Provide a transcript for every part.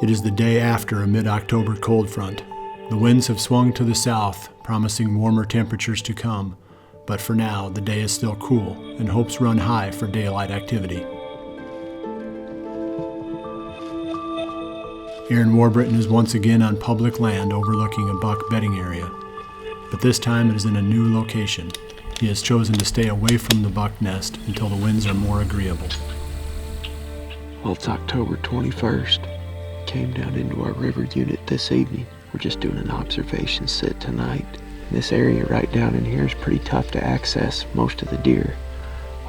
It is the day after a mid-October cold front. The winds have swung to the south, promising warmer temperatures to come, but for now the day is still cool and hopes run high for daylight activity. Aaron Warbritton is once again on public land overlooking a buck bedding area, but this time it is in a new location. He has chosen to stay away from the buck nest until the winds are more agreeable. Well, it's October 21st. Came down into our river unit this evening. We're just doing an observation sit tonight. This area right down in here is pretty tough to access. Most of the deer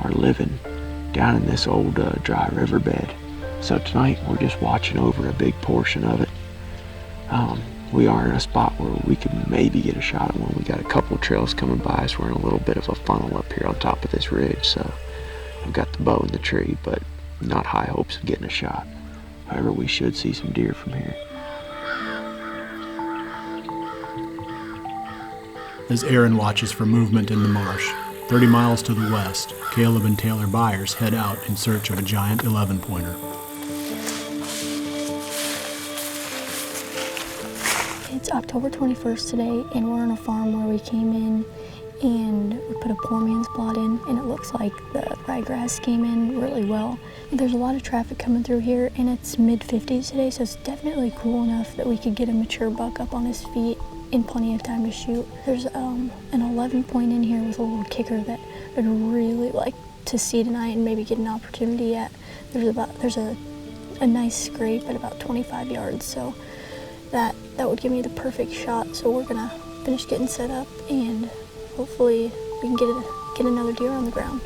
are living down in this old dry riverbed. So tonight we're just watching over a big portion of it. We are in a spot where we could maybe get a shot at one. We got a couple trails coming by us. We're in a little bit of a funnel up here on top of this ridge. So I've got the bow in the tree, but not high hopes of getting a shot. However, we should see some deer from here. As Aaron watches for movement in the marsh, 30 miles to the west, Caleb and Taylor Byers head out in search of a giant 11-pointer. It's October 21st today, and we're on a farm where we came in and we put a poor man's plot in, and it looks like the ryegrass came in really well. There's a lot of traffic coming through here, and it's mid-50s today, so it's definitely cool enough that we could get a mature buck up on his feet in plenty of time to shoot. There's an 11-point in here with a little kicker that I'd really like to see tonight and maybe get an opportunity at. There's a nice scrape at about 25 yards, so that would give me the perfect shot. So we're gonna finish getting set up, and hopefully we can get another deer on the ground.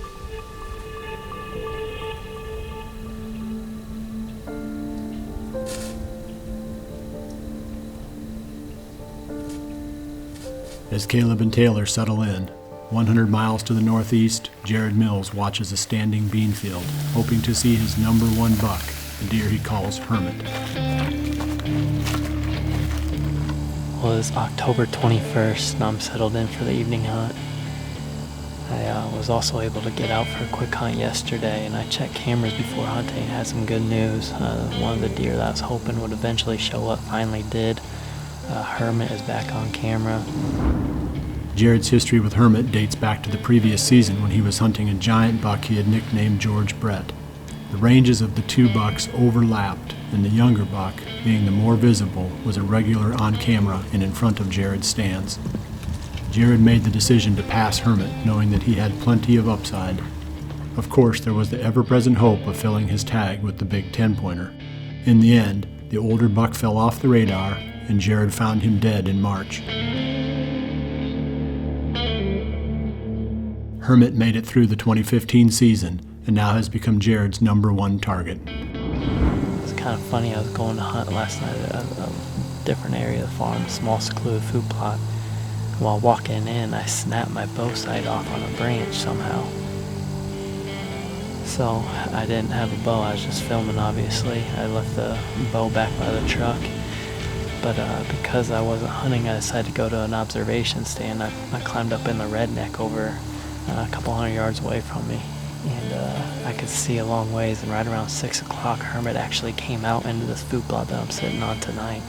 As Caleb and Taylor settle in, 100 miles to the northeast, Jared Mills watches a standing bean field, hoping to see his number one buck, the deer he calls Hermit. Well, it's October 21st, and I'm settled in for the evening hunt. I was also able to get out for a quick hunt yesterday, and I checked cameras before hunting and had some good news. One of the deer that I was hoping would eventually show up finally did. Hermit is back on camera. Jared's history with Hermit dates back to the previous season when he was hunting a giant buck he had nicknamed George Brett. The ranges of the two bucks overlapped, and the younger buck, being the more visible, was a regular on camera and in front of Jared's stands. Jared made the decision to pass Hermit, knowing that he had plenty of upside. Of course, there was the ever-present hope of filling his tag with the big 10-pointer. In the end, the older buck fell off the radar, and Jared found him dead in March. Hermit made it through the 2015 season and now has become Jared's number one target. It's kind of funny, I was going to hunt last night at a different area of the farm, a small secluded food plot. While walking in, I snapped my bow sight off on a branch somehow. So I didn't have a bow, I was just filming obviously. I left the bow back by the truck. But because I wasn't hunting, I decided to go to an observation stand. I climbed up in the redneck over a couple hundred yards away from me, and I could see a long ways, and right around 6 o'clock Hermit actually came out into this food plot that I'm sitting on tonight.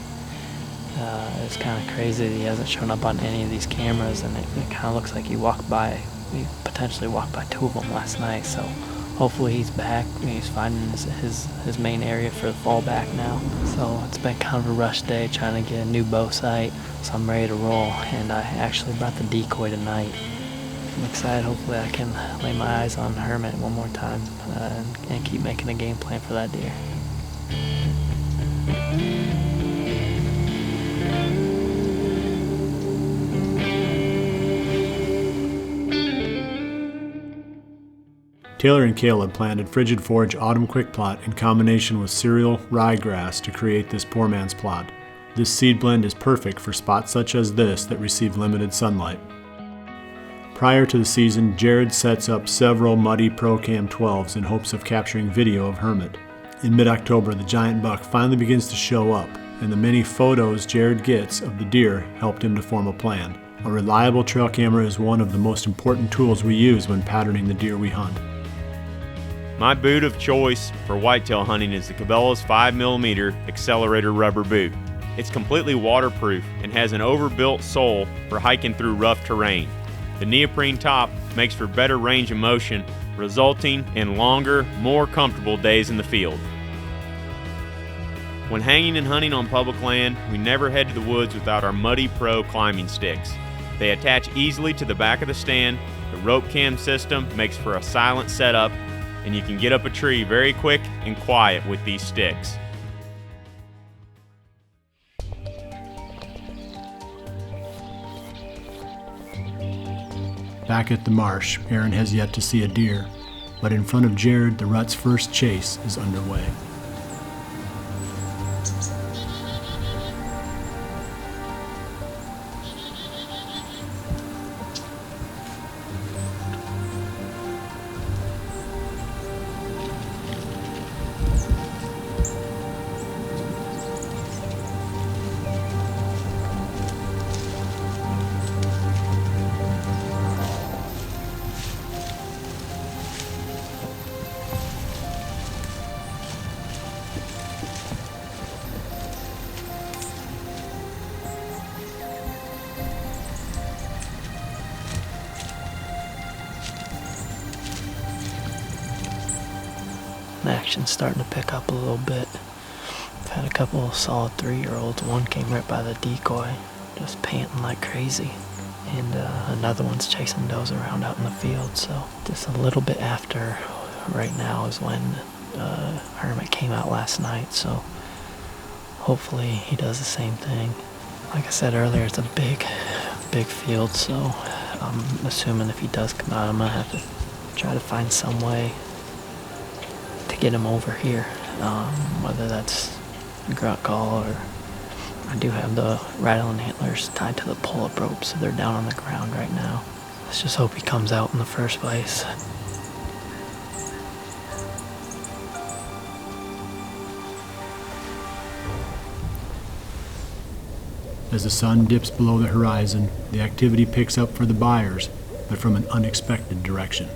It's kind of crazy that he hasn't shown up on any of these cameras, and it kind of looks like he potentially walked by two of them last night, so hopefully he's back. He's finding his main area for the fallback now. So it's been kind of a rush day trying to get a new bow sight, so I'm ready to roll, and I actually brought the decoy tonight. I'm excited. Hopefully I can lay my eyes on Hermit one more time and keep making a game plan for that deer. Taylor and Caleb planted Frigid Forage Autumn Quick Plot in combination with cereal ryegrass to create this poor man's plot. This seed blend is perfect for spots such as this that receive limited sunlight. Prior to the season, Jared sets up several muddy Pro-Cam 12s in hopes of capturing video of Hermit. In mid-October, the giant buck finally begins to show up, and the many photos Jared gets of the deer helped him to form a plan. A reliable trail camera is one of the most important tools we use when patterning the deer we hunt. My boot of choice for whitetail hunting is the Cabela's 5mm Accelerator rubber boot. It's completely waterproof and has an overbuilt sole for hiking through rough terrain. The neoprene top makes for better range of motion, resulting in longer, more comfortable days in the field. When hanging and hunting on public land, we never head to the woods without our Muddy Pro climbing sticks. They attach easily to the back of the stand, the rope cam system makes for a silent setup, and you can get up a tree very quick and quiet with these sticks. Back at the marsh, Aaron has yet to see a deer, but in front of Jared, the rut's first chase is underway. Action's starting to pick up a little bit. I've had a couple of solid 3-year-olds. One came right by the decoy, just panting like crazy. And another one's chasing does around out in the field. So just a little bit after right now is when Hermit came out last night. So hopefully he does the same thing. Like I said earlier, it's a big field. So I'm assuming if he does come out, I'm going to have to try to find some way to get him over here, whether that's grunt call or I do have the rattling antlers tied to the pull-up rope, so they're down on the ground right now. Let's just hope he comes out in the first place. As the sun dips below the horizon, the activity picks up for the Byers, but from an unexpected direction.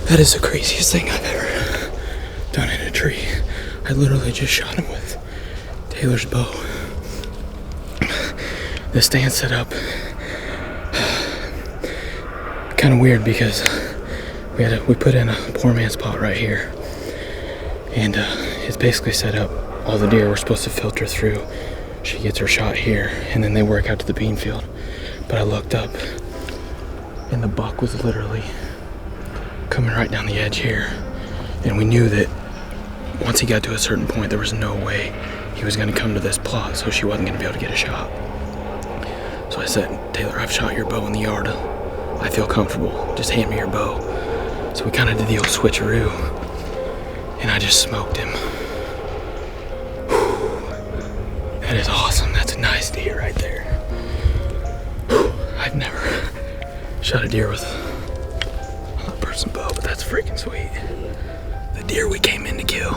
That is the craziest thing I've ever done in a tree. I literally just shot him with Taylor's bow. The stand set up kind of weird because we put in a poor man's spot right here, and it's basically set up. All the deer were supposed to filter through. She gets her shot here, and then they work out to the bean field. But I looked up, and the buck was literally coming right down the edge here, and we knew that once he got to a certain point, there was no way he was going to come to this plot, so she wasn't going to be able to get a shot. So I said, Taylor, I've shot your bow in the yard. I feel comfortable. Just hand me your bow. So we kind of did the old switcheroo, and I just smoked him. Whew. That is awesome. That's a nice deer right there. Whew. I've never shot a deer with a person bow, but that's freaking sweet. The deer we came in to kill.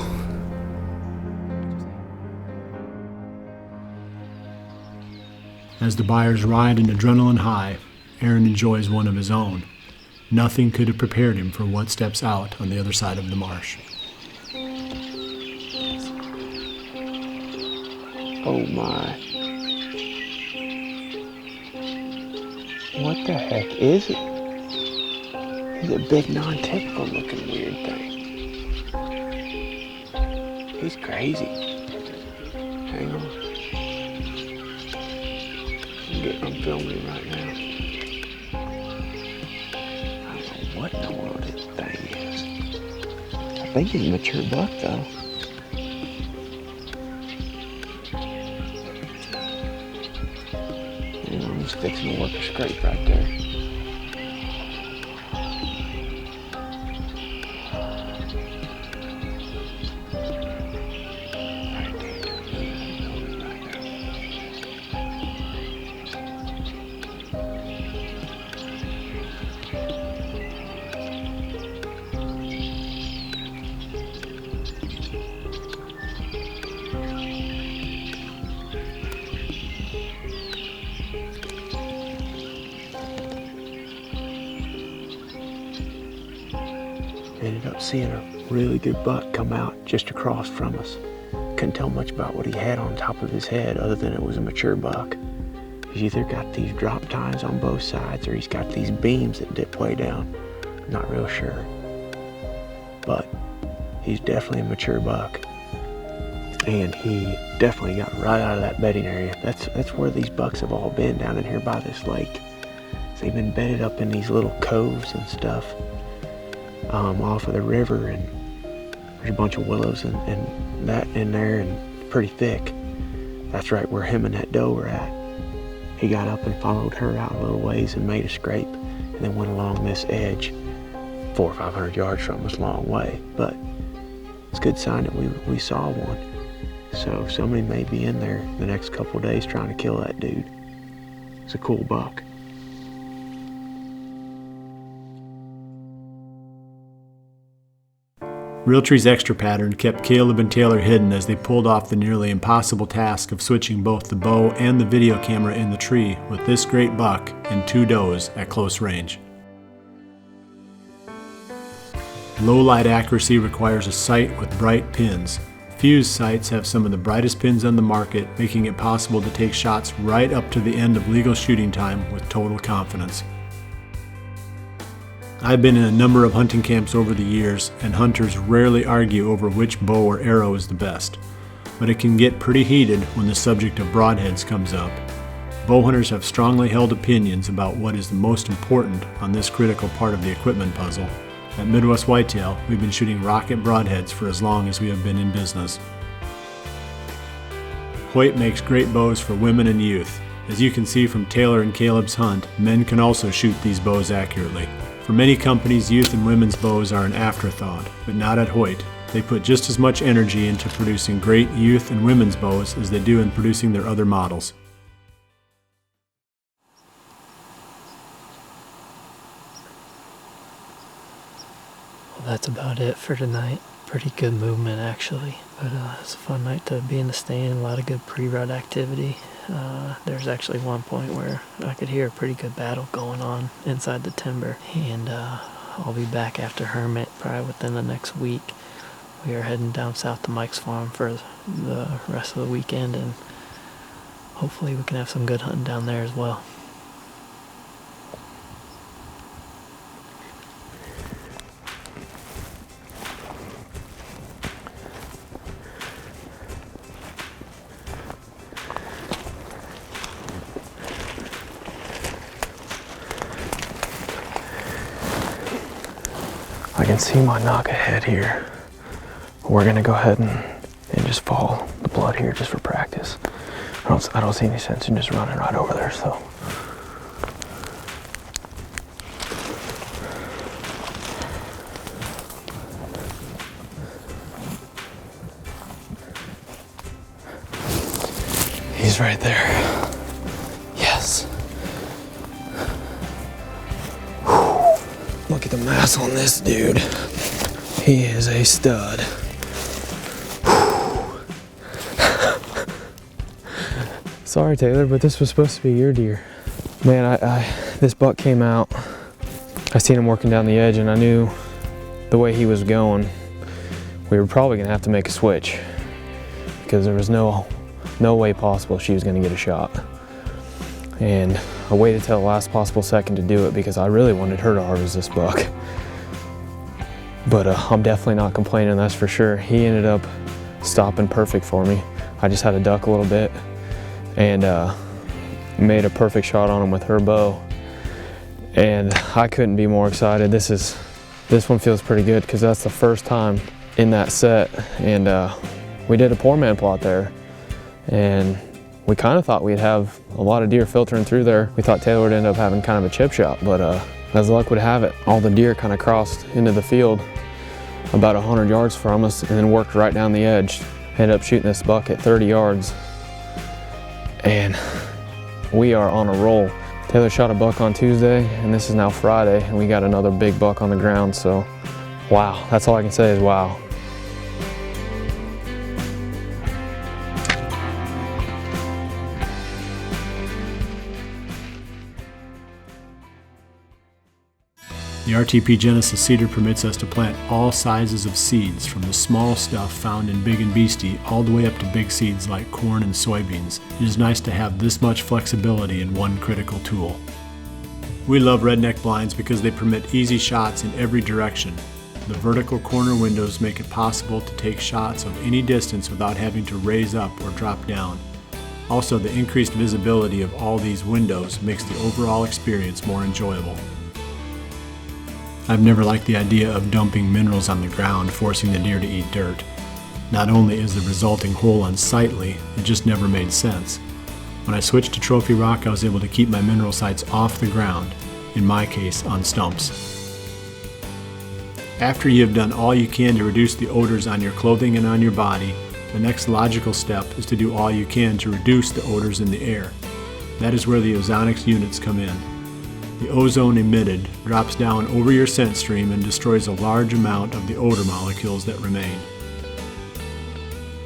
As the Byers ride an adrenaline high, Aaron enjoys one of his own. Nothing could have prepared him for what steps out on the other side of the marsh. Oh my. What the heck is it? He's a big non-typical looking weird thing. He's crazy. Hang on. I'm filming right now. I don't know what in the world this thing is. I think he's a mature buck though. I'm just fixing to work a scrape right there. Ended up seeing a really good buck come out just across from us. Couldn't tell much about what he had on top of his head other than it was a mature buck. He's either got these drop tines on both sides or he's got these beams that dip way down. I'm not real sure. But he's definitely a mature buck. And he definitely got right out of that bedding area. That's where these bucks have all been, down in here by this lake. So they've been bedded up in these little coves and stuff. Off of the river, and there's a bunch of willows and that in there, and pretty thick. That's right where him and that doe were at. He got up and followed her out a little ways and made a scrape, and then went along this edge 400 or 500 yards from us, a long way. But it's a good sign that we saw one. So somebody may be in there the next couple of days trying to kill that dude. It's a cool buck. Realtree's extra pattern kept Caleb and Taylor hidden as they pulled off the nearly impossible task of switching both the bow and the video camera in the tree with this great buck and 2 does at close range. Low light accuracy requires a sight with bright pins. Fuse sights have some of the brightest pins on the market, making it possible to take shots right up to the end of legal shooting time with total confidence. I've been in a number of hunting camps over the years, and hunters rarely argue over which bow or arrow is the best. But it can get pretty heated when the subject of broadheads comes up. Bow hunters have strongly held opinions about what is the most important on this critical part of the equipment puzzle. At Midwest Whitetail, we've been shooting rocket broadheads for as long as we have been in business. Hoyt makes great bows for women and youth. As you can see from Taylor and Caleb's hunt, men can also shoot these bows accurately. For many companies, youth and women's bows are an afterthought, but not at Hoyt. They put just as much energy into producing great youth and women's bows as they do in producing their other models. Well, that's about it for tonight. Pretty good movement actually, but it's a fun night to be in the stand. A lot of good pre-rut activity. There's actually one point where I could hear a pretty good battle going on inside the timber, and I'll be back after Hermit probably within the next week. We are heading down south to Mike's farm for the rest of the weekend, and hopefully we can have some good hunting down there as well. I can see my knock ahead here. We're gonna go ahead and just follow the blood here just for practice. I don't see any sense in just running right over there, so. He's right there. Yes. Whew. Look at the mass on this dude. He is a stud. Sorry, Taylor, but this was supposed to be your deer. Man, this buck came out. I seen him working down the edge, and I knew the way he was going, we were probably gonna have to make a switch because there was no way possible she was gonna get a shot. And I waited till the last possible second to do it because I really wanted her to harvest this buck. But I'm definitely not complaining, that's for sure. He ended up stopping perfect for me. I just had to duck a little bit and made a perfect shot on him with her bow. And I couldn't be more excited. This one feels pretty good because that's the first time in that set. And we did a poor man plot there. And we kind of thought we'd have a lot of deer filtering through there. We thought Taylor would end up having kind of a chip shot, but as luck would have it, all the deer kind of crossed into the field about 100 yards from us and then worked right down the edge. Ended up shooting this buck at 30 yards. And we are on a roll. Taylor shot a buck on Tuesday, and this is now Friday, and we got another big buck on the ground, so wow, that's all I can say is wow. The RTP Genesis seeder permits us to plant all sizes of seeds, from the small stuff found in Big and Beastie all the way up to big seeds like corn and soybeans. It is nice to have this much flexibility in one critical tool. We love redneck blinds because they permit easy shots in every direction. The vertical corner windows make it possible to take shots of any distance without having to raise up or drop down. Also, the increased visibility of all these windows makes the overall experience more enjoyable. I've never liked the idea of dumping minerals on the ground, forcing the deer to eat dirt. Not only is the resulting hole unsightly, it just never made sense. When I switched to trophy rock, I was able to keep my mineral sites off the ground, in my case on stumps. After you have done all you can to reduce the odors on your clothing and on your body, the next logical step is to do all you can to reduce the odors in the air. That is where the ozonics units come in. The ozone emitted drops down over your scent stream and destroys a large amount of the odor molecules that remain.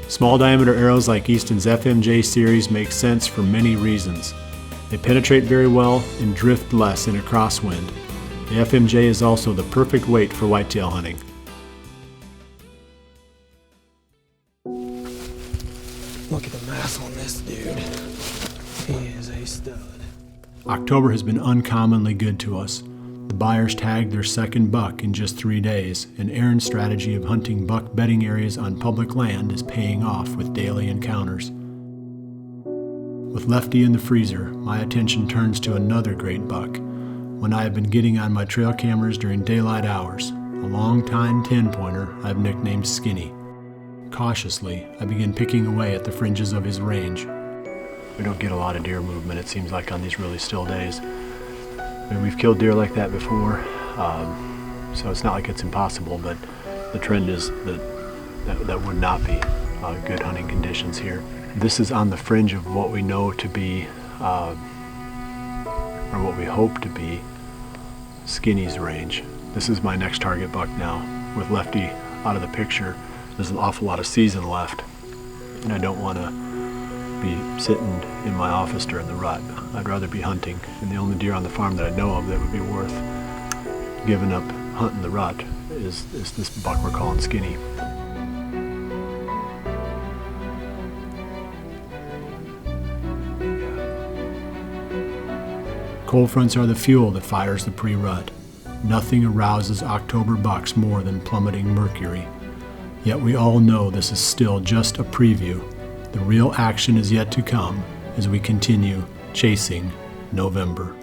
Small diameter arrows like Easton's FMJ series make sense for many reasons. They penetrate very well and drift less in a crosswind. The FMJ is also the perfect weight for whitetail hunting. Look at the mass on this dude. He is a stud. October has been uncommonly good to us. The Byers tagged their second buck in just 3 days, and Aaron's strategy of hunting buck bedding areas on public land is paying off with daily encounters. With Lefty in the freezer, my attention turns to another great buck, one I have been getting on my trail cameras during daylight hours, a long Tine 10-pointer I've nicknamed Skinny. Cautiously, I begin picking away at the fringes of his range. We don't get a lot of deer movement, it seems like, on these really still days. I mean, we've killed deer like that before, so it's not like it's impossible, but the trend is that would not be good hunting conditions here. This is on the fringe of what we know to be, or what we hope to be, Skinny's range. This is my next target buck now. With Lefty out of the picture, there's an awful lot of season left, and I don't want to be sitting in my office during the rut. I'd rather be hunting, and the only deer on the farm that I know of that would be worth giving up hunting the rut is this buck we're calling Skinny. Cold fronts are the fuel that fires the pre-rut. Nothing arouses October bucks more than plummeting mercury. Yet we all know this is still just a preview. The real action is yet to come as we continue chasing November.